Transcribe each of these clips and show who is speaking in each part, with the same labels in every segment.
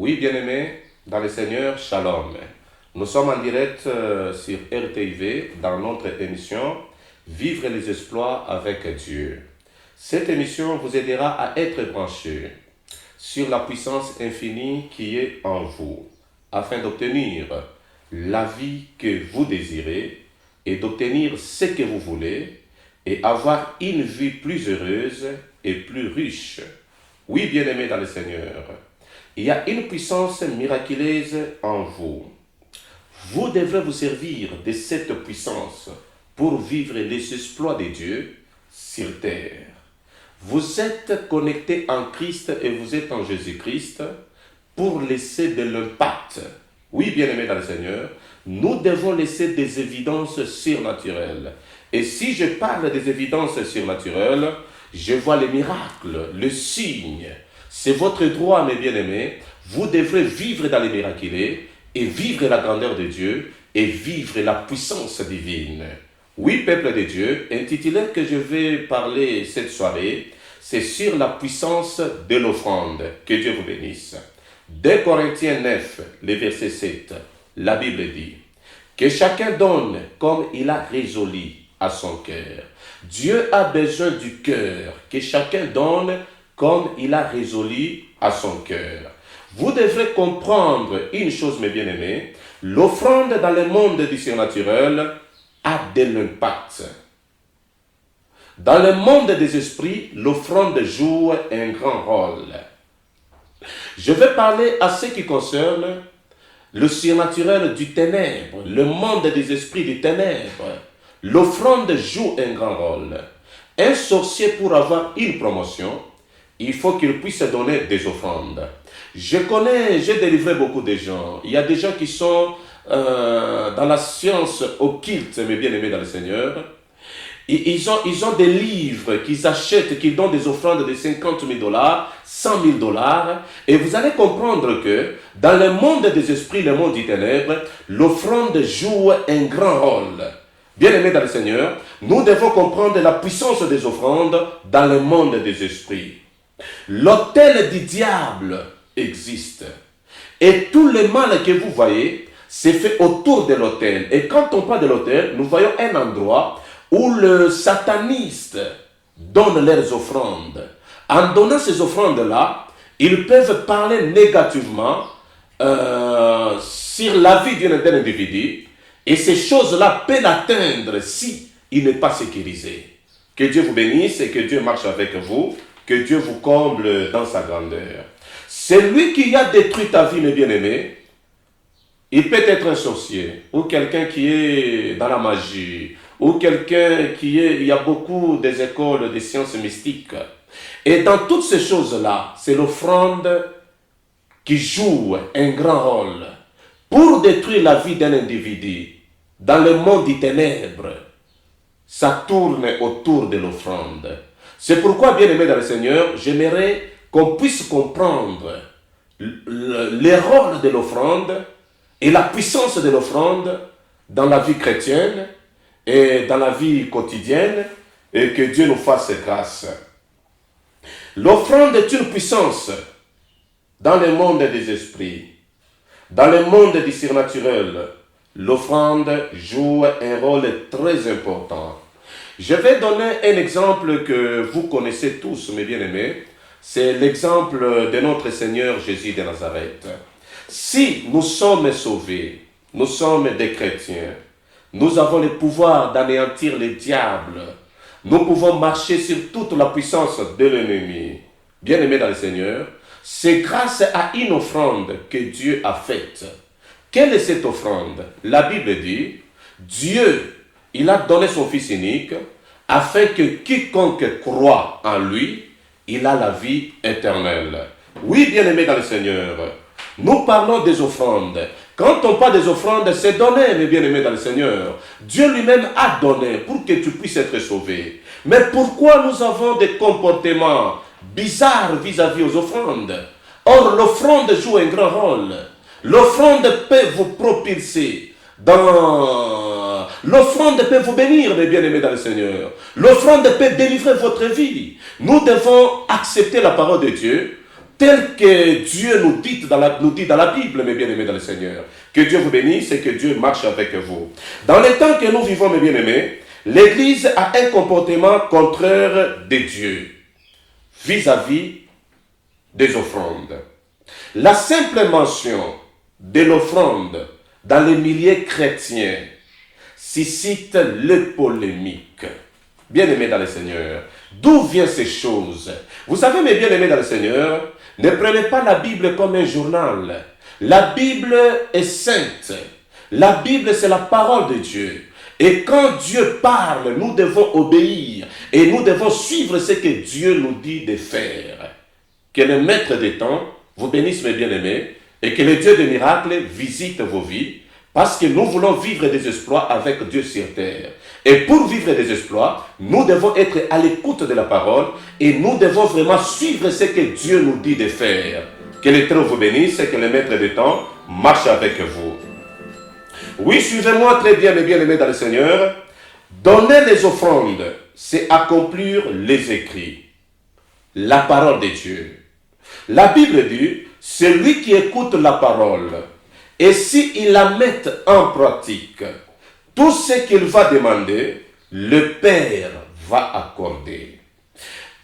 Speaker 1: Oui, bien-aimés, dans le Seigneur, Shalom. Nous sommes en direct sur RTIV dans notre émission Vivre les exploits avec Dieu. Cette émission vous aidera à être branché sur la puissance infinie qui est en vous, afin d'obtenir la vie que vous désirez et d'obtenir ce que vous voulez et avoir une vie plus heureuse et plus riche. Oui, bien-aimés dans le Seigneur, il y a une puissance miraculeuse en vous. Vous devrez vous servir de cette puissance pour vivre les exploits de Dieu sur terre. Vous êtes connectés en Christ et vous êtes en Jésus-Christ pour laisser de l'impact. Oui, bien-aimés dans le Seigneur, nous devons laisser des évidences surnaturelles. Et si je parle des évidences surnaturelles, je vois les miracles, le signe. C'est votre droit, mes bien-aimés. Vous devrez vivre dans les miraculés et vivre la grandeur de Dieu et vivre la puissance divine. Oui, peuple de Dieu, intitulé que je vais parler cette soirée, c'est sur la puissance de l'offrande. Que Dieu vous bénisse. 2 Corinthiens 9, le verset 7, la Bible dit que chacun donne comme il a résolu à son cœur. Dieu a besoin du cœur, que chacun donne comme il a résolu à son cœur. Vous devrez comprendre une chose, mes bien-aimés, l'offrande dans le monde du surnaturel a de l'impact. Dans le monde des esprits, l'offrande joue un grand rôle. Je vais parler à ce qui concerne le surnaturel du ténèbre, le monde des esprits du ténèbre. L'offrande joue un grand rôle. Un sorcier, pour avoir une promotion, il faut qu'il puisse donner des offrandes. J'ai délivré beaucoup de gens. Il y a des gens qui sont dans la science occulte, mes bien-aimés dans le Seigneur. Ils ont des livres qu'ils achètent, qu'ils donnent des offrandes de 50 000 $, 100 000 $. Et vous allez comprendre que dans le monde des esprits, le monde du ténèbre, l'offrande joue un grand rôle. Bien-aimés dans le Seigneur, nous devons comprendre la puissance des offrandes dans le monde des esprits. L'autel du diable existe. Et tout le mal que vous voyez, c'est fait autour de l'autel. Et quand on parle de l'autel, nous voyons un endroit où les satanistes donnent leurs offrandes. En donnant ces offrandes-là, ils peuvent parler négativement sur la vie d'un individu. Et ces choses-là peuvent l'atteindre si il n'est pas sécurisé. Que Dieu vous bénisse et que Dieu marche avec vous. Que Dieu vous comble dans sa grandeur. Celui qui a détruit ta vie, mes bien-aimés, il peut être un sorcier, ou quelqu'un qui est dans la magie, ou quelqu'un il y a beaucoup des écoles de sciences mystiques. Et dans toutes ces choses-là, c'est l'offrande qui joue un grand rôle pour détruire la vie d'un individu. Dans le monde des ténèbres, ça tourne autour de l'offrande. C'est pourquoi, bien-aimés dans le Seigneur, j'aimerais qu'on puisse comprendre le rôle de l'offrande et la puissance de l'offrande dans la vie chrétienne et dans la vie quotidienne, et que Dieu nous fasse grâce. L'offrande est une puissance dans le monde des esprits. Dans le monde du surnaturel, l'offrande joue un rôle très important. Je vais donner un exemple que vous connaissez tous, mes bien-aimés. C'est l'exemple de notre Seigneur Jésus de Nazareth. Si nous sommes sauvés, nous sommes des chrétiens, nous avons le pouvoir d'anéantir les diables. Nous pouvons marcher sur toute la puissance de l'ennemi. Bien-aimés dans le Seigneur, c'est grâce à une offrande que Dieu a faite. Quelle est cette offrande? La Bible dit, Dieu, il a donné son Fils unique afin que quiconque croit en lui, il a la vie éternelle. Oui, bien-aimés dans le Seigneur, nous parlons des offrandes. Quand on parle des offrandes, c'est donné, mes bien-aimés dans le Seigneur. Dieu lui-même a donné pour que tu puisses être sauvé. Mais pourquoi nous avons des comportements bizarres vis-à-vis aux offrandes? Or, l'offrande joue un grand rôle. L'offrande peut vous propulser dans... L'offrande peut vous bénir, mes bien-aimés dans le Seigneur. L'offrande peut délivrer votre vie. Nous devons accepter la parole de Dieu tel que Dieu nous dit dans la Bible, mes bien-aimés dans le Seigneur. Que Dieu vous bénisse et que Dieu marche avec vous. Dans les temps que nous vivons, mes bien-aimés, l'Église a un comportement contraire de Dieu vis-à-vis des offrandes. La simple mention de l'offrande dans les milieux chrétiens suscite le polémique. Bien-aimés dans le Seigneur, d'où viennent ces choses? Vous savez, mes bien-aimés dans le Seigneur, ne prenez pas la Bible comme un journal. La Bible est sainte. La Bible, c'est la parole de Dieu. Et quand Dieu parle, nous devons obéir. Et nous devons suivre ce que Dieu nous dit de faire. Que le Maître des temps vous bénisse, mes bien-aimés, et que le Dieu des miracles visite vos vies, parce que nous voulons vivre des exploits avec Dieu sur terre. Et pour vivre des exploits, nous devons être à l'écoute de la parole et nous devons vraiment suivre ce que Dieu nous dit de faire. Que l'Éternel vous bénisse et que le Maître des temps marche avec vous. Oui, suivez-moi très bien, mes bien-aimés dans le Seigneur. Donner les offrandes, c'est accomplir les écrits. La parole de Dieu. La Bible dit, celui qui écoute la parole, et s'il la met en pratique, tout ce qu'il va demander, le Père va accorder.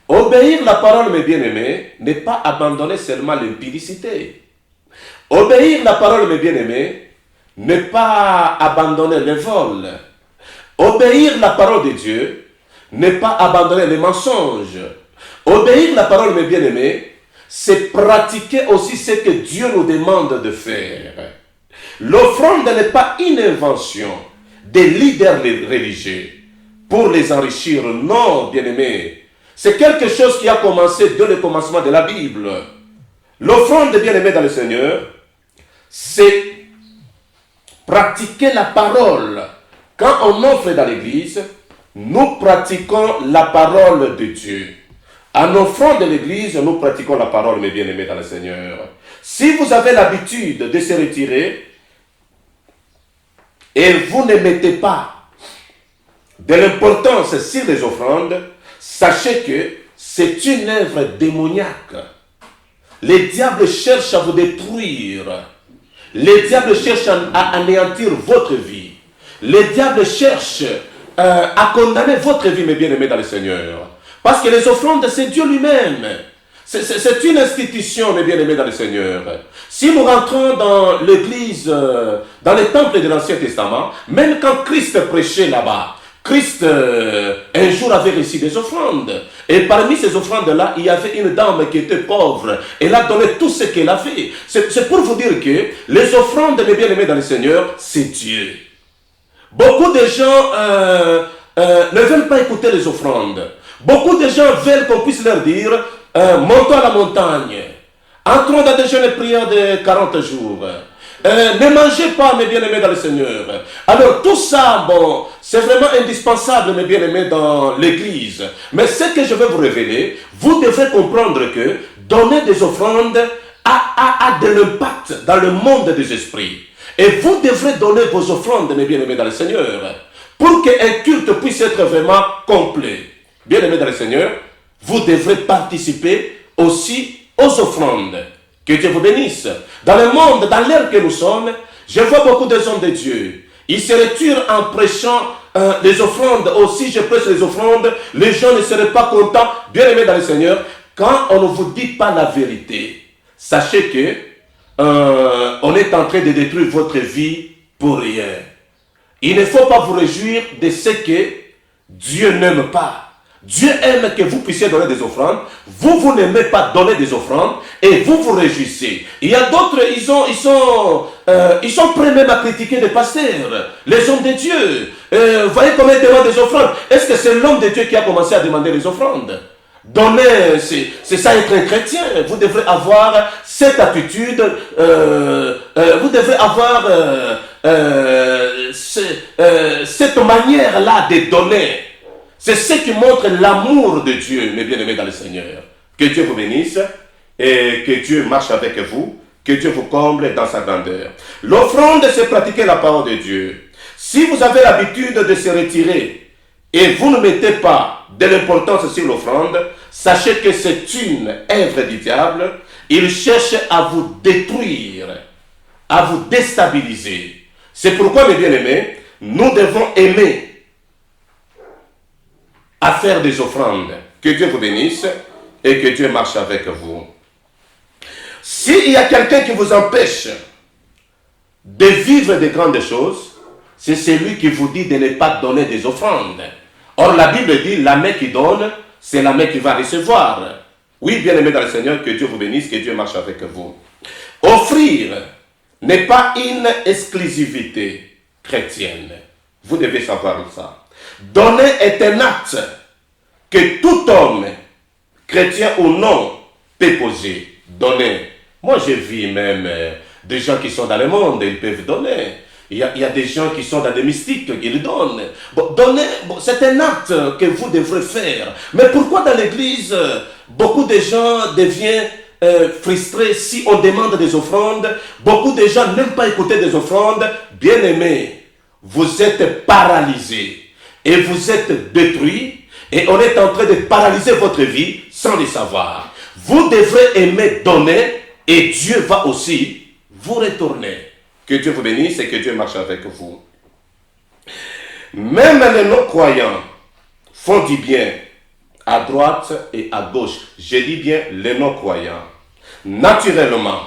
Speaker 1: Obéir la parole, mes bien-aimés, n'est pas abandonner seulement l'impudicité. Obéir la parole, mes bien-aimés, n'est pas abandonner le vol. Obéir la parole de Dieu n'est pas abandonner les mensonges. Obéir la parole, mes bien-aimés, c'est pratiquer aussi ce que Dieu nous demande de faire. L'offrande n'est pas une invention des leaders religieux pour les enrichir. Non, bien-aimés. C'est quelque chose qui a commencé dès le commencement de la Bible. L'offrande, bien-aimés dans le Seigneur, c'est pratiquer la parole. Quand on offre dans l'église, nous pratiquons la parole de Dieu. En offrant de l'église, nous pratiquons la parole, mes bien-aimés dans le Seigneur. Si vous avez l'habitude de se retirer et vous ne mettez pas de l'importance sur les offrandes, sachez que c'est une œuvre démoniaque. Les diables cherchent à vous détruire. Les diables cherchent à anéantir votre vie. Les diables cherchent à condamner votre vie, mes bien-aimés dans le Seigneur. Parce que les offrandes, c'est Dieu lui-même. C'est une institution, mes bien-aimés dans le Seigneur. Si nous rentrons dans l'église, dans les temples de l'Ancien Testament, même quand Christ prêchait là-bas, Christ, un jour, avait reçu des offrandes. Et parmi ces offrandes-là, il y avait une dame qui était pauvre. Elle a donné tout ce qu'elle avait. C'est pour vous dire que les offrandes, mes bien-aimés dans le Seigneur, c'est Dieu. Beaucoup de gens ne veulent pas écouter les offrandes. Beaucoup de gens veulent qu'on puisse leur dire, montons à la montagne, entrons dans des jeûnes et prières de 40 jours. Ne mangez pas, mes bien-aimés dans le Seigneur. Alors tout ça, bon, c'est vraiment indispensable, mes bien-aimés, dans l'église. Mais ce que je vais vous révéler, vous devez comprendre que donner des offrandes a de l'impact dans le monde des esprits. Et vous devrez donner vos offrandes, mes bien-aimés dans le Seigneur, pour qu'un culte puisse être vraiment complet. Bien-aimés dans le Seigneur, vous devrez participer aussi aux offrandes. Que Dieu vous bénisse. Dans le monde, dans l'ère que nous sommes, je vois beaucoup de hommes de Dieu. Ils se retirent en prêchant les offrandes. Aussi, je prêche les offrandes. Les gens ne seraient pas contents. Bien-aimés dans le Seigneur, quand on ne vous dit pas la vérité, sachez que on est en train de détruire votre vie pour rien. Il ne faut pas vous réjouir de ce que Dieu n'aime pas. Dieu aime que vous puissiez donner des offrandes. Vous n'aimez pas donner des offrandes et vous vous réjouissez. Il y a d'autres, ils sont prêts même à critiquer les pasteurs, les hommes de Dieu. Voyez comment ils demandent des offrandes. Est-ce que c'est l'homme de Dieu qui a commencé à demander les offrandes? Donner, c'est ça être un chrétien. Vous devrez avoir cette attitude. Vous devrez avoir cette manière-là de donner. C'est ce qui montre l'amour de Dieu, mes bien-aimés dans le Seigneur. Que Dieu vous bénisse et que Dieu marche avec vous, que Dieu vous comble dans sa grandeur. L'offrande, c'est pratiquer la parole de Dieu. Si vous avez l'habitude de se retirer et vous ne mettez pas de l'importance sur l'offrande, sachez que c'est une œuvre du diable Il cherche à vous détruire, à vous déstabiliser. C'est pourquoi, mes bien-aimés, nous devons aimer à faire des offrandes. Que Dieu vous bénisse et que Dieu marche avec vous. S'il y a quelqu'un qui vous empêche de vivre de grandes choses, c'est celui qui vous dit de ne pas donner des offrandes. Or, la Bible dit, la main qui donne, c'est la main qui va recevoir. Oui, bien-aimés dans le Seigneur, que Dieu vous bénisse, que Dieu marche avec vous. Offrir n'est pas une exclusivité chrétienne. Vous devez savoir ça. Donner est un acte que tout homme, chrétien ou non, peut poser. Donner. Moi, j'ai vu même des gens qui sont dans le monde, ils peuvent donner. Il y a des gens qui sont dans des mystiques, ils donnent. Bon, donner, c'est un acte que vous devrez faire. Mais pourquoi dans l'église, beaucoup de gens deviennent frustrés si on demande des offrandes? Beaucoup de gens n'aiment pas écouter des offrandes. Bien-aimés, vous êtes paralysés et vous êtes détruits et on est en train de paralyser votre vie sans le savoir. Vous devrez aimer donner et Dieu va aussi vous retourner. Que Dieu vous bénisse et que Dieu marche avec vous. Même les non-croyants font du bien à droite et à gauche. Je dis bien les non-croyants. Naturellement,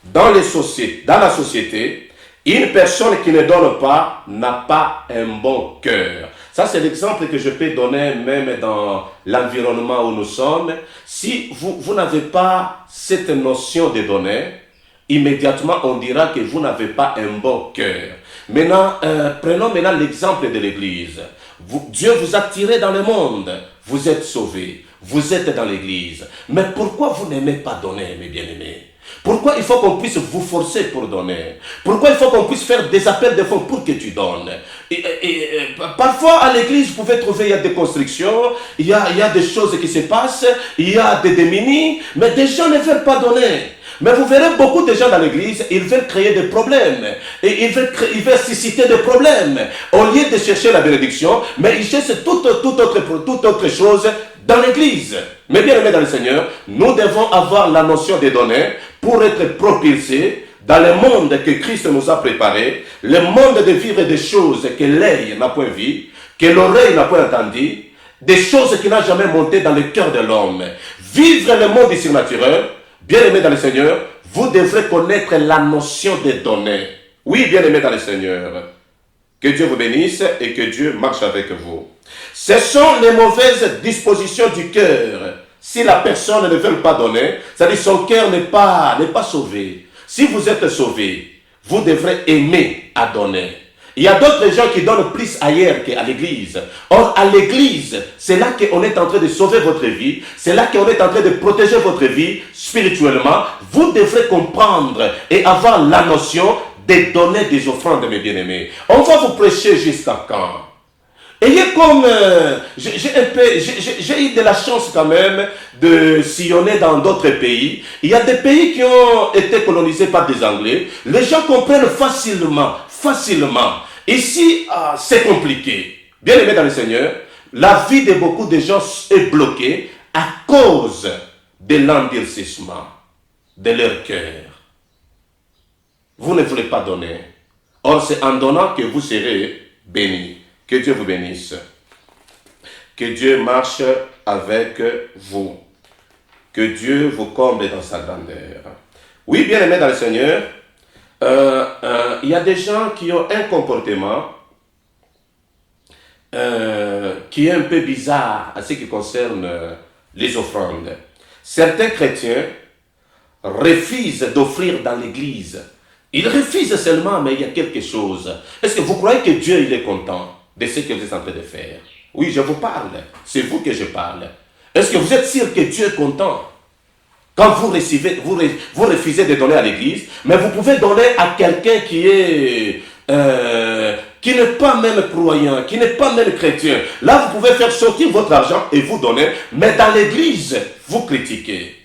Speaker 1: dans la société, une personne qui ne donne pas n'a pas un bon cœur. Ça, c'est l'exemple que je peux donner même dans l'environnement où nous sommes. Si vous n'avez pas cette notion de donner, immédiatement, on dira que vous n'avez pas un bon cœur. Maintenant, prenons maintenant l'exemple de l'Église. Dieu vous a tiré dans le monde. Vous êtes sauvés. Vous êtes dans l'Église. Mais pourquoi vous n'aimez pas donner, mes bien-aimés? Pourquoi il faut qu'on puisse vous forcer pour donner? Pourquoi il faut qu'on puisse faire des appels de fonds pour que tu donnes? Parfois, à l'église, vous pouvez trouver, il y a des constructions, il y a des choses qui se passent, il y a des démunis, mais des gens ne veulent pas donner. Mais vous verrez beaucoup de gens dans l'église, ils veulent créer des problèmes. Et ils veulent susciter des problèmes. Au lieu de chercher la bénédiction, mais ils cherchent toute autre chose dans l'église. Mais bien aimés dans le Seigneur, nous devons avoir la notion de donner pour être propulsés dans le monde que Christ nous a préparé, le monde de vivre des choses que l'œil n'a point vues, que l'oreille n'a point entendues, des choses qui n'ont jamais monté dans le cœur de l'homme. Vivre le monde surnaturel, bien aimés dans le Seigneur, vous devrez connaître la notion de donner. Oui, bien aimés dans le Seigneur, que Dieu vous bénisse et que Dieu marche avec vous. Ce sont les mauvaises dispositions du cœur. Si la personne ne veut pas donner, c'est-à-dire son cœur n'est pas sauvé. Si vous êtes sauvé, vous devrez aimer à donner. Il y a d'autres gens qui donnent plus ailleurs qu'à l'église. Or, à l'église, c'est là qu'on est en train de sauver votre vie. C'est là qu'on est en train de protéger votre vie spirituellement. Vous devrez comprendre et avoir la notion de donner des offrandes, mes bien-aimés. On va vous prêcher jusqu'à quand? Ayez comme, j'ai eu de la chance quand même de sillonner dans d'autres pays. Il y a des pays qui ont été colonisés par des Anglais. Les gens comprennent facilement. Ici, c'est compliqué. Bien aimé dans le Seigneur, la vie de beaucoup de gens est bloquée à cause de l'endurcissement de leur cœur. Vous ne voulez pas donner. Or, c'est en donnant que vous serez bénis. Que Dieu vous bénisse. Que Dieu marche avec vous. Que Dieu vous comble dans sa grandeur. Oui, bien aimé dans le Seigneur, il y a des gens qui ont un comportement qui est un peu bizarre à ce qui concerne les offrandes. Certains chrétiens refusent d'offrir dans l'église. Ils refusent seulement, mais il y a quelque chose. Est-ce que vous croyez que Dieu il est content de ce que vous êtes en train de faire? Oui, je vous parle. C'est vous que je parle. Est-ce que vous êtes sûr que Dieu est content? Quand vous refusez de donner à l'église, mais vous pouvez donner à quelqu'un qui n'est pas même croyant, qui n'est pas même chrétien. Là, vous pouvez faire sortir votre argent et vous donner, mais dans l'église, vous critiquez.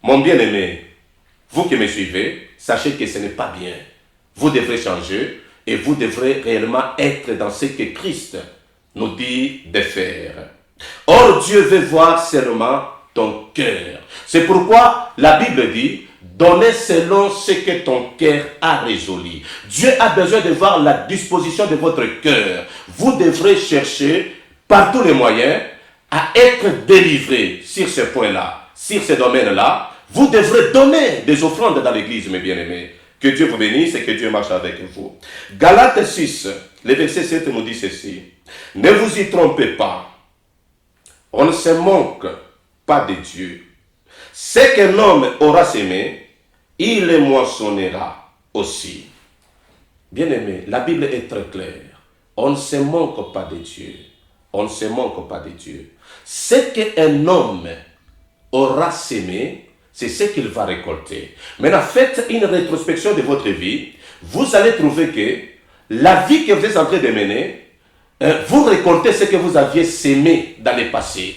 Speaker 1: Mon bien-aimé, vous qui me suivez, sachez que ce n'est pas bien. Vous devrez changer et vous devrez réellement être dans ce que Christ nous dit de faire. Or, Dieu veut voir seulement ton cœur. C'est pourquoi la Bible dit, donnez selon ce que ton cœur a résolu. Dieu a besoin de voir la disposition de votre cœur. Vous devrez chercher par tous les moyens à être délivré sur ce point-là, sur ce domaine-là. Vous devrez donner des offrandes dans l'église, mes bien-aimés. Que Dieu vous bénisse et que Dieu marche avec vous. Galates 6, le verset 7 nous dit ceci. Ne vous y trompez pas. On ne se manque pas de Dieu. Ce qu'un homme aura semé, il le moissonnera aussi. Bien-aimé, la Bible est très claire. On ne se manque pas de Dieu. On ne se manque pas de Dieu. Ce qu'un homme aura semé, c'est ce qu'il va récolter. Maintenant, faites une rétrospection de votre vie. Vous allez trouver que la vie que vous êtes en train de mener, vous récoltez ce que vous aviez sémé dans le passé.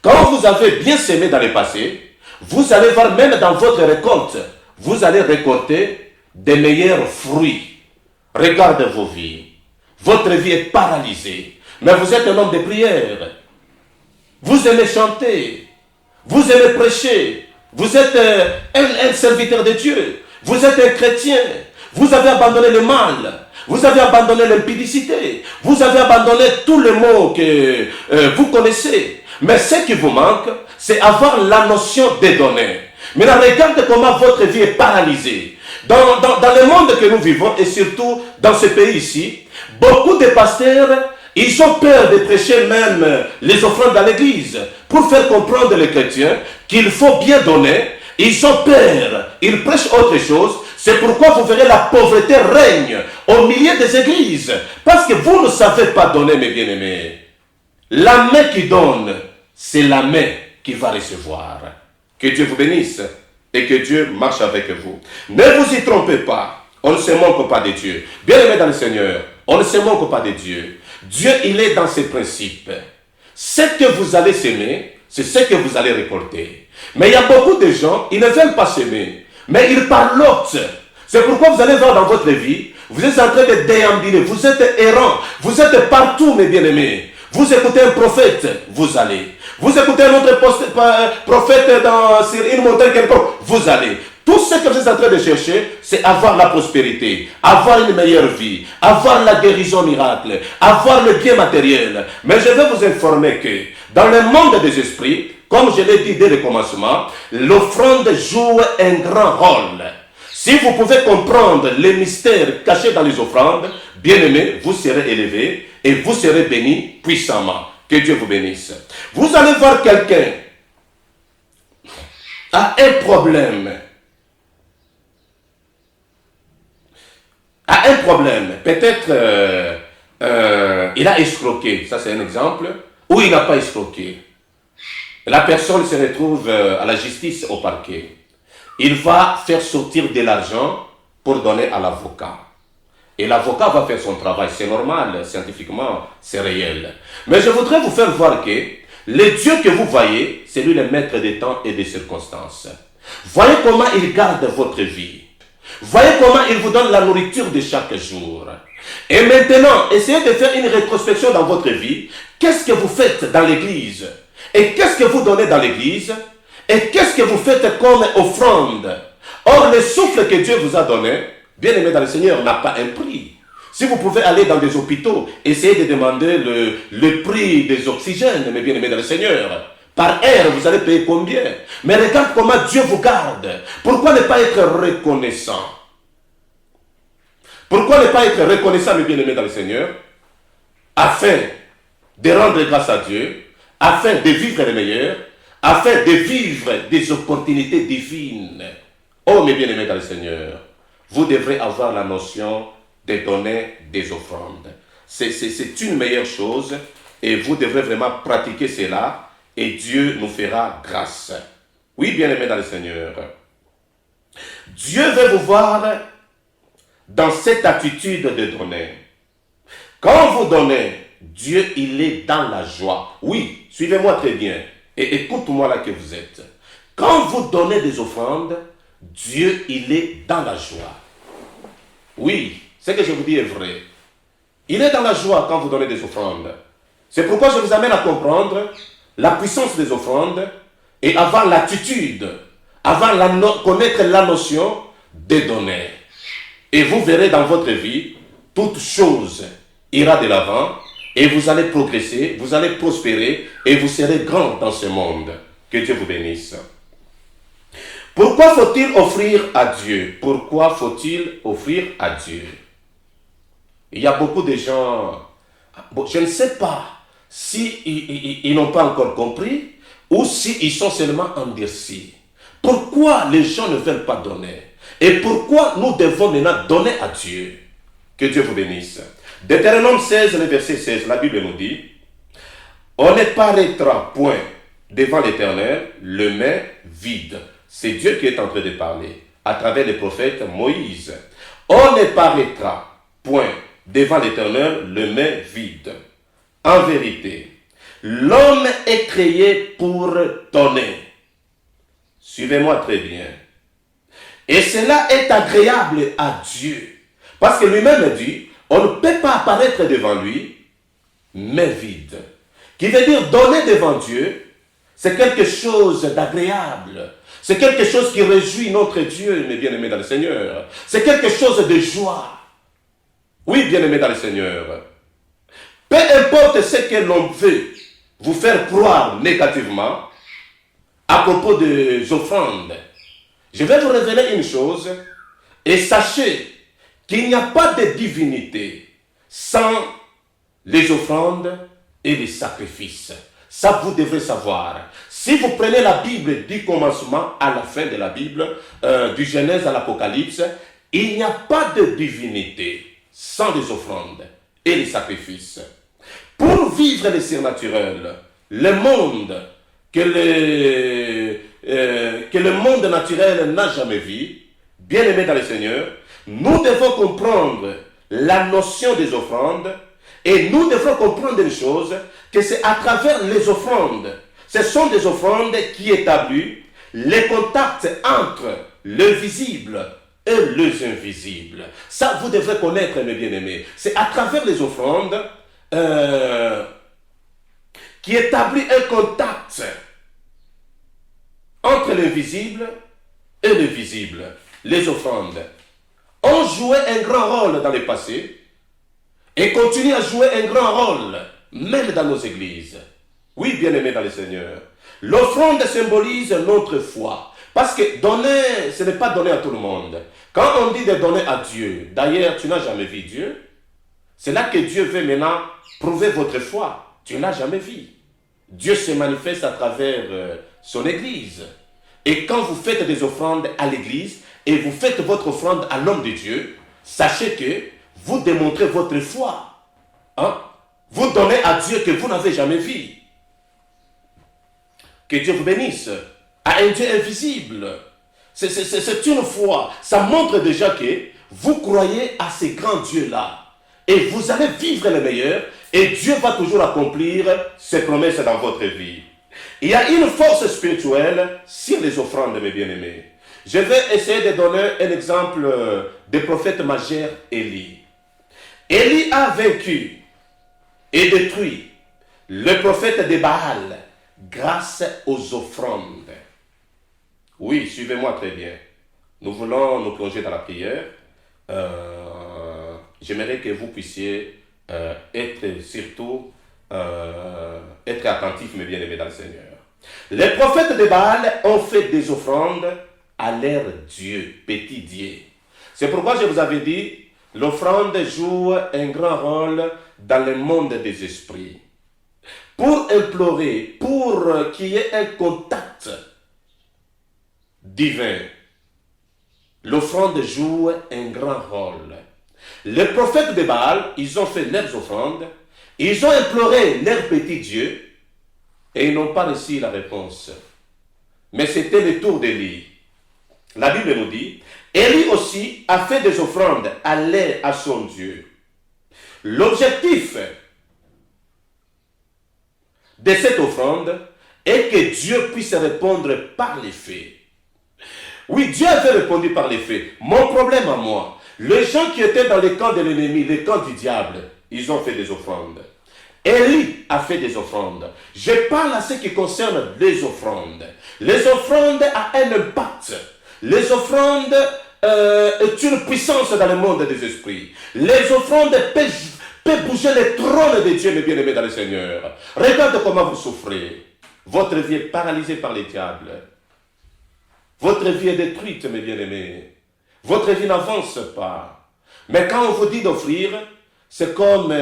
Speaker 1: Quand vous avez bien sémé dans le passé, vous allez voir même dans votre récolte, vous allez récolter des meilleurs fruits. Regardez vos vies. Votre vie est paralysée. Mais vous êtes un homme de prière. Vous aimez chanter. Vous aimez prêcher. Vous êtes un serviteur de Dieu. Vous êtes un chrétien. Vous avez abandonné le mal. Vous avez abandonné l'impudicité. Vous avez abandonné tous les mots que vous connaissez. Mais ce qui vous manque, c'est avoir la notion des données. Maintenant, regardez comment votre vie est paralysée. Dans le monde que nous vivons, et surtout dans ce pays ici, beaucoup de pasteurs, ils ont peur de prêcher même les offrandes dans l'église pour faire comprendre les chrétiens qu'il faut bien donner. Ils ont peur, ils prêchent autre chose. C'est pourquoi vous verrez la pauvreté règne au milieu des églises. Parce que vous ne savez pas donner, mes bien-aimés. La main qui donne, c'est la main qui va recevoir. Que Dieu vous bénisse et que Dieu marche avec vous. Ne vous y trompez pas. On ne se manque pas de Dieu. Bien-aimés dans le Seigneur, on ne se manque pas de Dieu. Dieu, il est dans ses principes. Ce que vous allez semer, c'est ce que vous allez récolter. Mais il y a beaucoup de gens, ils ne veulent pas semer, mais ils parlotent. C'est pourquoi vous allez voir dans votre vie, vous êtes en train de déambuler, vous êtes errant, vous êtes partout, mes bien-aimés. Vous écoutez un prophète, vous allez. Vous écoutez un autre prophète sur une montagne quelconque, vous allez. Tout ce que vous êtes en train de chercher, c'est avoir la prospérité, avoir une meilleure vie, avoir la guérison miracle, avoir le bien matériel. Mais je vais vous informer que dans le monde des esprits, comme je l'ai dit dès le commencement, l'offrande joue un grand rôle. Si vous pouvez comprendre les mystères cachés dans les offrandes, bien aimés, vous serez élevés et vous serez bénis puissamment. Que Dieu vous bénisse. Vous allez voir quelqu'un a un problème. A un problème. Peut-être il a escroqué. Ça, c'est un exemple. Ou il n'a pas escroqué. La personne se retrouve à la justice au parquet. Il va faire sortir de l'argent pour donner à l'avocat. Et l'avocat va faire son travail. C'est normal, scientifiquement, c'est réel. Mais je voudrais vous faire voir que le Dieu que vous voyez, c'est lui le maître des temps et des circonstances. Voyez comment il garde votre vie. Voyez comment il vous donne la nourriture de chaque jour. Et maintenant, essayez de faire une rétrospection dans votre vie. Qu'est-ce que vous faites dans l'église? Et qu'est-ce que vous donnez dans l'église? Et qu'est-ce que vous faites comme offrande? Or, le souffle que Dieu vous a donné, bien aimé dans le Seigneur, n'a pas un prix. Si vous pouvez aller dans des hôpitaux, essayez de demander le prix des oxygènes, mes bien aimés dans le Seigneur. Par heure, vous allez payer combien? Mais regarde comment Dieu vous garde. Pourquoi ne pas être reconnaissant? Pourquoi ne pas être reconnaissant, mes bien aimés dans le Seigneur? Afin de rendre grâce à Dieu, afin de vivre le meilleur, afin de vivre des opportunités divines. Oh, mes bien aimés dans le Seigneur, vous devrez avoir la notion de donner des offrandes. C'est une meilleure chose et vous devrez vraiment pratiquer cela et Dieu nous fera grâce. Oui, bien aimé dans le Seigneur. Dieu veut vous voir dans cette attitude de donner. Quand vous donnez, Dieu, il est dans la joie. Oui, suivez-moi très bien et écoute-moi là que vous êtes. Quand vous donnez des offrandes, Dieu, il est dans la joie. Oui, ce que je vous dis est vrai. Il est dans la joie quand vous donnez des offrandes. C'est pourquoi je vous amène à comprendre la puissance des offrandes et avoir l'attitude, connaître la notion de donner. Et vous verrez dans votre vie, toute chose ira de l'avant et vous allez progresser, vous allez prospérer et vous serez grand dans ce monde. Que Dieu vous bénisse. Pourquoi faut-il offrir à Dieu? Pourquoi faut-il offrir à Dieu? Il y a beaucoup de gens, je ne sais pas si ils n'ont pas encore compris ou s'ils sont seulement endurcis. Pourquoi les gens ne veulent pas donner? Et pourquoi nous devons maintenant donner à Dieu? Que Dieu vous bénisse. Deutéronome 16, le verset 16, la Bible nous dit, on ne paraîtra point devant l'Éternel les mains vides. C'est Dieu qui est en train de parler à travers le prophète Moïse. On ne paraîtra point devant l'Éternel les mains vides. En vérité, l'homme est créé pour donner. Suivez-moi très bien. Et cela est agréable à Dieu. Parce que lui-même dit, on ne peut pas apparaître devant lui, main vide. Qui veut dire donner devant Dieu, c'est quelque chose d'agréable. C'est quelque chose qui réjouit notre Dieu, mes bien-aimés dans le Seigneur. C'est quelque chose de joie. Oui, bien-aimés dans le Seigneur. Peu importe ce que l'on veut vous faire croire négativement à propos des offrandes, je vais vous révéler une chose et sachez qu'il n'y a pas de divinité sans les offrandes et les sacrifices. Ça, vous devrez savoir. Si vous prenez la Bible du commencement à la fin de la Bible, du Genèse à l'Apocalypse, il n'y a pas de divinité sans les offrandes et les sacrifices. Pour vivre le surnaturel, le monde que le monde naturel n'a jamais vu, bien aimé dans le Seigneur, nous devons comprendre la notion des offrandes et nous devons comprendre une chose, que c'est à travers les offrandes. Ce sont des offrandes qui établissent les contacts entre le visible et les invisibles. Ça, vous devrez connaître, mes bien-aimés. C'est à travers les offrandes qui établit un contact entre l'invisible et le visible. Les offrandes ont joué un grand rôle dans le passé et continuent à jouer un grand rôle même dans nos églises. Oui, bien-aimés dans le Seigneur. L'offrande symbolise notre foi. Parce que donner, ce n'est pas donner à tout le monde. Quand on dit de donner à Dieu, d'ailleurs, tu n'as jamais vu Dieu, c'est là que Dieu veut maintenant prouver votre foi. Tu n'as jamais vu. Dieu se manifeste à travers son Église. Et quand vous faites des offrandes à l'Église et vous faites votre offrande à l'homme de Dieu, sachez que vous démontrez votre foi. Hein? Vous donnez à Dieu que vous n'avez jamais vu. Que Dieu vous bénisse. À un Dieu invisible. C'est une foi. Ça montre déjà que vous croyez à ces grands dieux-là. Et vous allez vivre le meilleur. Et Dieu va toujours accomplir ses promesses dans votre vie. Il y a une force spirituelle sur les offrandes, mes bien-aimés. Je vais essayer de donner un exemple du prophète majeur Élie. Élie a vaincu et détruit le prophète de Baal grâce aux offrandes. Oui, suivez-moi très bien. Nous voulons nous plonger dans la prière. J'aimerais que vous puissiez être surtout être attentifs, mes bien-aimés dans le Seigneur. Les prophètes de Baal ont fait des offrandes à leur Dieu, petit Dieu. C'est pourquoi je vous avais dit, l'offrande joue un grand rôle dans le monde des esprits. Pour implorer, pour qu'il y ait un contact divin, l'offrande joue un grand rôle. Les prophètes de Baal, ils ont fait leurs offrandes, ils ont imploré leur petit Dieu et ils n'ont pas reçu la réponse. Mais c'était le tour d'Élie. La Bible nous dit, Élie aussi a fait des offrandes à son Dieu. L'objectif de cette offrande est que Dieu puisse répondre par les faits. Oui, Dieu avait répondu par les faits. Mon problème à moi, les gens qui étaient dans le camp de l'ennemi, le camp du diable, ils ont fait des offrandes. Élie a fait des offrandes. Je parle à ce qui concerne les offrandes. Les offrandes ont un impact. Les offrandes est une puissance dans le monde des esprits. Les offrandes peuvent bouger les trônes de Dieu, mes bien-aimés dans le Seigneur. Regarde comment vous souffrez. Votre vie est paralysée par les diables. Votre vie est détruite, mes bien-aimés. Votre vie n'avance pas. Mais quand on vous dit d'offrir, c'est comme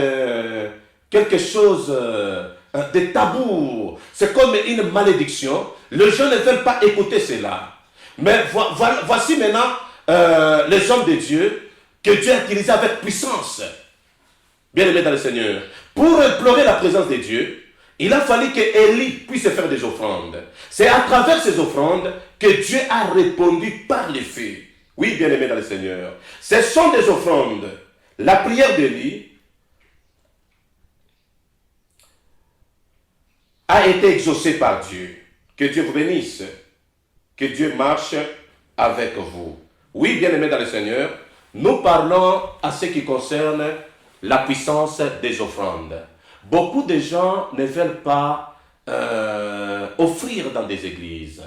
Speaker 1: quelque chose de tabou. C'est comme une malédiction. Les gens ne veulent pas écouter cela. Mais voici maintenant les hommes de Dieu que Dieu a utilisés avec puissance. Bien-aimés dans le Seigneur. Pour implorer la présence de Dieu, il a fallu que Élie puisse faire des offrandes. C'est à travers ces offrandes que Dieu a répondu par les faits. Oui, bien-aimés dans le Seigneur. Ce sont des offrandes. La prière d'Élie a été exaucée par Dieu. Que Dieu vous bénisse. Que Dieu marche avec vous. Oui, bien-aimés dans le Seigneur, nous parlons à ce qui concerne la puissance des offrandes. Beaucoup de gens ne veulent pas offrir dans des églises.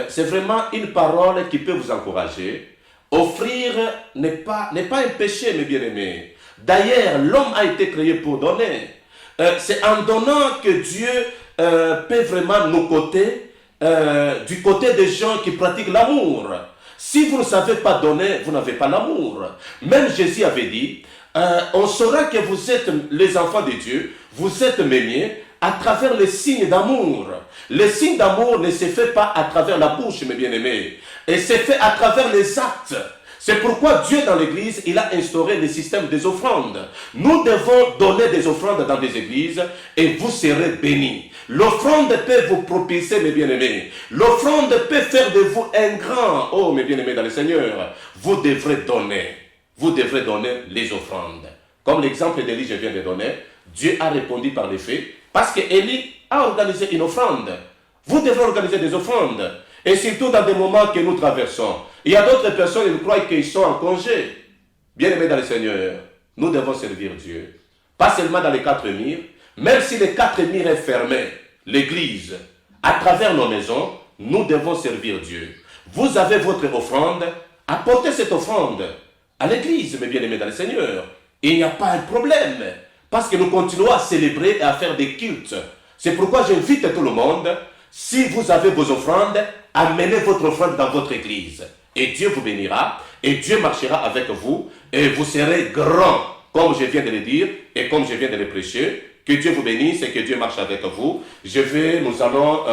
Speaker 1: C'est vraiment une parole qui peut vous encourager. Offrir n'est pas un péché, mes bien-aimés. D'ailleurs, l'homme a été créé pour donner. C'est en donnant que Dieu peut vraiment nous coter du côté des gens qui pratiquent l'amour. Si vous ne savez pas donner, vous n'avez pas l'amour. Même Jésus avait dit, on saura que vous êtes les enfants de Dieu, vous êtes m'aimés à travers les signes d'amour. Les signes d'amour ne se fait pas à travers la bouche, mes bien-aimés, et c'est fait à travers les actes. C'est pourquoi Dieu, dans l'église, il a instauré le système des offrandes. Nous devons donner des offrandes dans des églises et vous serez bénis. L'offrande peut vous propulser, mes bien-aimés. L'offrande peut faire de vous un grand. Oh, mes bien-aimés dans le Seigneur, vous devrez donner. Vous devrez donner les offrandes. Comme l'exemple d'Élie, je viens de donner, Dieu a répondu par les faits parce qu'Élie a organisé une offrande. Vous devrez organiser des offrandes. Et surtout dans des moments que nous traversons. Il y a d'autres personnes qui croient qu'ils sont en congé. Bien-aimés dans le Seigneur, nous devons servir Dieu. Pas seulement dans les quatre murs, même si les quatre murs est fermé, l'église, à travers nos maisons, nous devons servir Dieu. Vous avez votre offrande, apportez cette offrande à l'église, mes bien-aimés dans le Seigneur. Il n'y a pas un problème, parce que nous continuons à célébrer et à faire des cultes. C'est pourquoi j'invite tout le monde, si vous avez vos offrandes, amenez votre offrande dans votre église. Et Dieu vous bénira, et Dieu marchera avec vous, et vous serez grand, comme je viens de le dire, et comme je viens de le prêcher. Que Dieu vous bénisse et que Dieu marche avec vous. Nous allons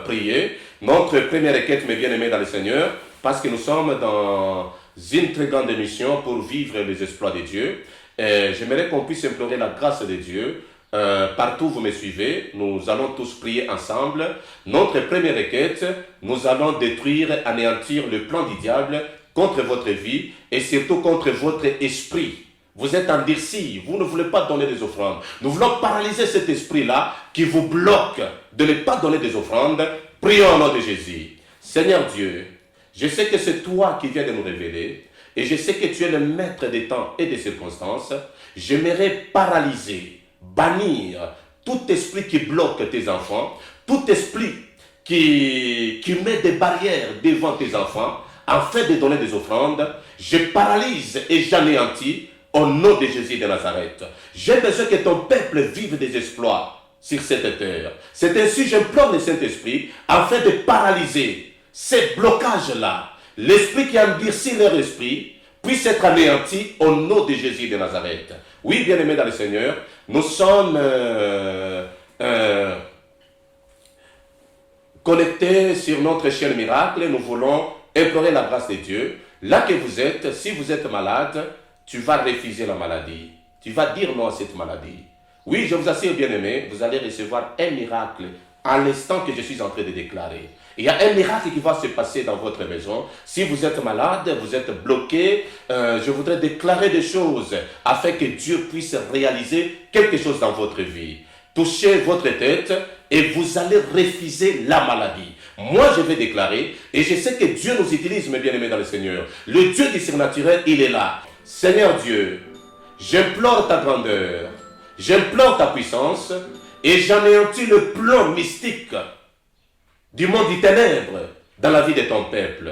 Speaker 1: prier. Notre première requête, mes bien-aimés dans le Seigneur, parce que nous sommes dans une très grande mission pour vivre les exploits de Dieu. J'aimerais qu'on puisse implorer la grâce de Dieu. Partout où vous me suivez, nous allons tous prier ensemble. Notre première requête, nous allons détruire, anéantir le plan du diable contre votre vie et surtout contre votre esprit. Vous êtes endurcis, vous ne voulez pas donner des offrandes. Nous voulons paralyser cet esprit-là qui vous bloque de ne pas donner des offrandes. Prions au nom de Jésus. Seigneur Dieu, je sais que c'est toi qui viens de nous révéler et je sais que tu es le maître des temps et des circonstances. J'aimerais paralyser, bannir tout esprit qui bloque tes enfants, tout esprit qui met des barrières devant tes enfants afin de donner des offrandes. Je paralyse et j'anéantis au nom de Jésus de Nazareth. J'ai besoin que ton peuple vive des exploits sur cette terre. C'est ainsi que j'implore le Saint-Esprit afin de paralyser ces blocages-là. L'esprit qui endurcit leur esprit puisse être anéanti au nom de Jésus de Nazareth. Oui, bien-aimés dans le Seigneur, nous sommes connectés sur notre chaîne miracle. Nous voulons implorer la grâce de Dieu. Là que vous êtes, si vous êtes malade, tu vas refuser la maladie. Tu vas dire non à cette maladie. Oui, je vous assure, bien-aimés, vous allez recevoir un miracle à l'instant que je suis en train de déclarer. Il y a un miracle qui va se passer dans votre maison. Si vous êtes malade, vous êtes bloqué, je voudrais déclarer des choses afin que Dieu puisse réaliser quelque chose dans votre vie. Touchez votre tête et vous allez refuser la maladie. Moi, je vais déclarer, et je sais que Dieu nous utilise, mes bien-aimés dans le Seigneur. Le Dieu du surnaturel, il est là. Seigneur Dieu, j'implore ta grandeur. j'implore ta puissance et j'anéantis le plan mystique du monde des ténèbres dans la vie de ton peuple.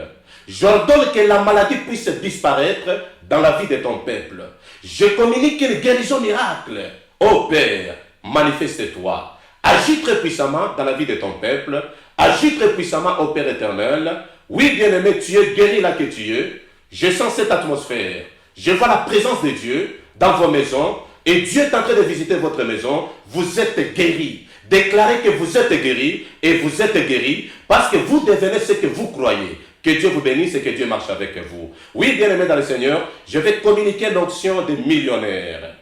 Speaker 1: J'ordonne que la maladie puisse disparaître dans la vie de ton peuple. Je communique une guérison miracle. Ô Père, manifeste-toi. Agis très puissamment dans la vie de ton peuple. Agis très puissamment, ô Père éternel. Oui, bien-aimé, tu es guéri là que tu es. Je sens cette atmosphère. Je vois la présence de Dieu dans vos maisons. Et Dieu est en train de visiter votre maison. Vous êtes guéri. Déclarez que vous êtes guéri et vous êtes guéri parce que vous devenez ce que vous croyez. Que Dieu vous bénisse et que Dieu marche avec vous. Oui, bien-aimés dans le Seigneur, je vais communiquer l'onction des millionnaires.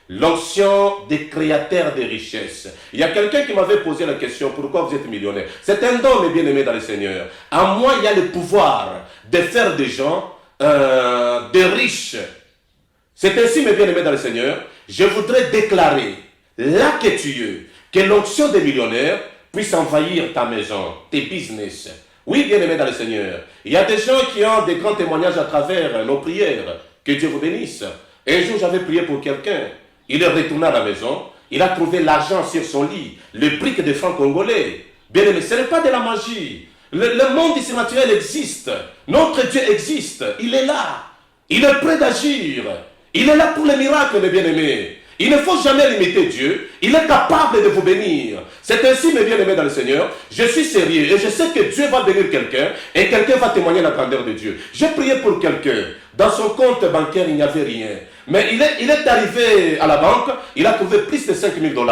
Speaker 1: L'onction des créateurs de richesses. Il y a quelqu'un qui m'avait posé la question, pourquoi vous êtes millionnaire? C'est un don, mes bien-aimés dans le Seigneur. En moi, il y a le pouvoir de faire des gens des riches. C'est ainsi, mes bien-aimés dans le Seigneur, je voudrais déclarer, là que tu es, que l'onction des millionnaires puisse envahir ta maison, tes business. Oui, bien-aimés dans le Seigneur, il y a des gens qui ont des grands témoignages à travers nos prières. Que Dieu vous bénisse. Un jour, j'avais prié pour quelqu'un. Il est retourné à la maison. Il a trouvé l'argent sur son lit, le brique de francs congolais. Bien-aimés, ce n'est pas de la magie. Le monde du surnaturel existe. Notre Dieu existe. Il est là. Il est prêt d'agir. Il est là pour les miracles, mes bien-aimés. Il ne faut jamais limiter Dieu. Il est capable de vous bénir. C'est ainsi, mes bien-aimés dans le Seigneur. Je suis sérieux et je sais que Dieu va bénir quelqu'un et quelqu'un va témoigner la grandeur de Dieu. J'ai prié pour quelqu'un. Dans son compte bancaire, il n'y avait rien. Mais il est arrivé à la banque, il a trouvé plus de 5 000 $.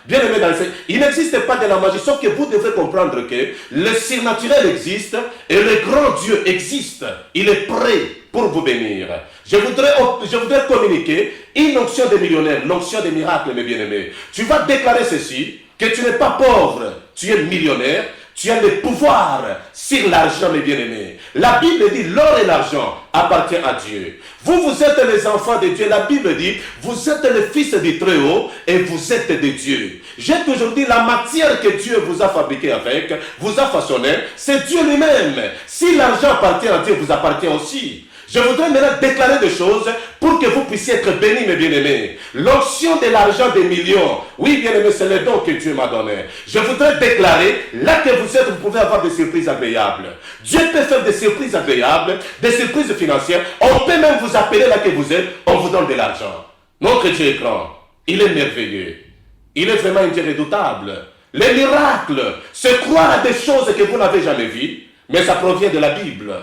Speaker 1: Bien-aimés dans le Seigneur, il n'existe pas de la magie, sauf que vous devez comprendre que le surnaturel existe et le grand Dieu existe. Il est prêt pour vous bénir. Je voudrais communiquer une onction des millionnaires, l'onction des miracles, mes bien-aimés. Tu vas déclarer ceci, que tu n'es pas pauvre, tu es millionnaire, tu as le pouvoir sur l'argent, mes bien-aimés. La Bible dit, l'or et l'argent appartiennent à Dieu. Vous êtes les enfants de Dieu. La Bible dit, vous êtes les fils du Très-Haut et vous êtes de Dieu. J'ai toujours dit, la matière que Dieu vous a fabriquée avec, vous a façonné, c'est Dieu lui-même. Si l'argent appartient à Dieu, vous appartient aussi. Je voudrais maintenant déclarer des choses pour que vous puissiez être bénis, mes bien-aimés. L'onction de l'argent des millions. Oui, bien-aimés, c'est le don que Dieu m'a donné. Je voudrais déclarer, là que vous êtes, vous pouvez avoir des surprises agréables. Dieu peut faire des surprises agréables, des surprises financières. On peut même vous appeler là que vous êtes, on vous donne de l'argent. Notre Dieu est grand. Il est merveilleux. Il est vraiment un Dieu redoutable. Les miracles, c'est croire à des choses que vous n'avez jamais vues, mais ça provient de la Bible.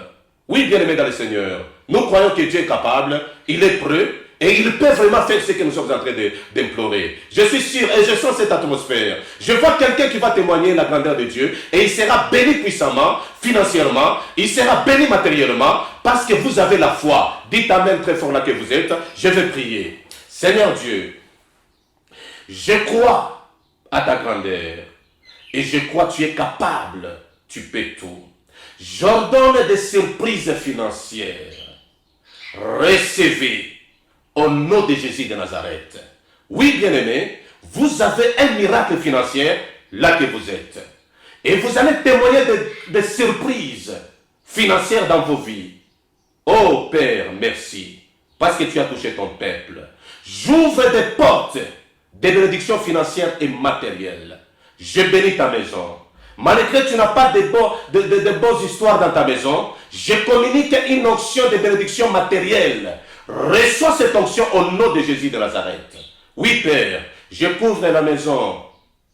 Speaker 1: Oui, bien-aimés dans le Seigneur, nous croyons que Dieu est capable, il est prêt, et il peut vraiment faire ce que nous sommes en train d'implorer. Je suis sûr, et je sens cette atmosphère. Je vois quelqu'un qui va témoigner la grandeur de Dieu, et il sera béni puissamment, financièrement, il sera béni matériellement, parce que vous avez la foi. Dites Amen très fort là que vous êtes, je vais prier. Seigneur Dieu, je crois à ta grandeur, et je crois que tu es capable, tu peux tout. J'ordonne des surprises financières. Recevez au nom de Jésus de Nazareth. Oui, bien-aimés, vous avez un miracle financier là que vous êtes. Et vous allez témoigner de surprises financières dans vos vies. Oh Père, merci. Parce que tu as touché ton peuple. J'ouvre des portes de bénédictions financières et matérielles. Je bénis ta maison. Malgré que tu n'as pas de bonnes histoires dans ta maison, je communique une onction de bénédiction matérielle. Reçois cette onction au nom de Jésus de Nazareth. Oui, Père, je couvre la maison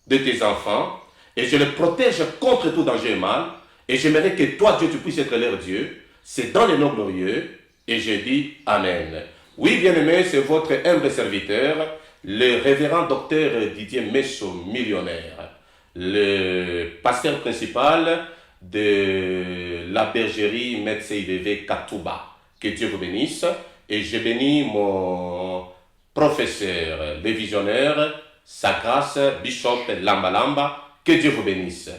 Speaker 1: de tes enfants et je les protège contre tout danger et mal. Et j'aimerais que toi, Dieu, tu puisses être leur Dieu. C'est dans le nom glorieux. Et je dis Amen. Oui, bien-aimé, c'est votre humble serviteur, le révérend docteur Didier Messo, millionnaire, le pasteur principal de la bergerie Médecin IVV Katouba. Que Dieu vous bénisse. Et je bénis mon professeur, le visionnaire, sa grâce, Bishop Lamba Lamba. Que Dieu vous bénisse.